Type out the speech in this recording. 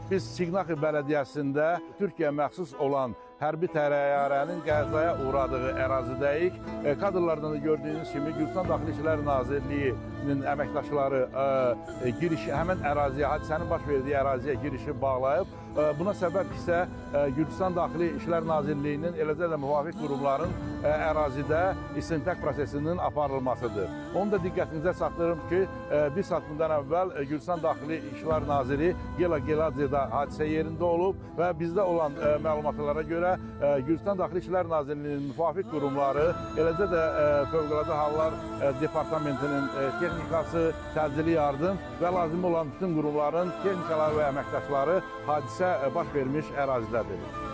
Biz Siqnaxi Bələdiyyəsində Türkiyə məxsus olan hərbi təyyarənin qəzaya uğradığı ərazidəyik. Kadrlardan da gördüyünüz kimi Gürcüstan Daxili İşlər Nazirliyinin əməkdaşları həmin əraziyə, hadisənin baş verdiyi əraziyə girişi bağlayıb. Buna səbəb isə Gürcüstan Daxili İşlər Nazirliyinin, eləcə də müvafiq qurumların ərazidə istintaq prosesinin aparılmasıdır. Onu da diqqətinizə çatdırım ki, bir saat bundan əvvəl Gürcüstan Daxili İşlər Naziri Gela Geladziyada hadisə yerində olub və bizdə olan məlumatlara görə Gürcüstan Daxili İşlər Nazirliyinin müvafiq qurumları, eləcə də Fövqəladə Hallar Departamentinin texnikası, təcili yardım və lazım olan bütün qurumların texnikaları və əməkdaşları hadisə baş vermiş ərazidədir.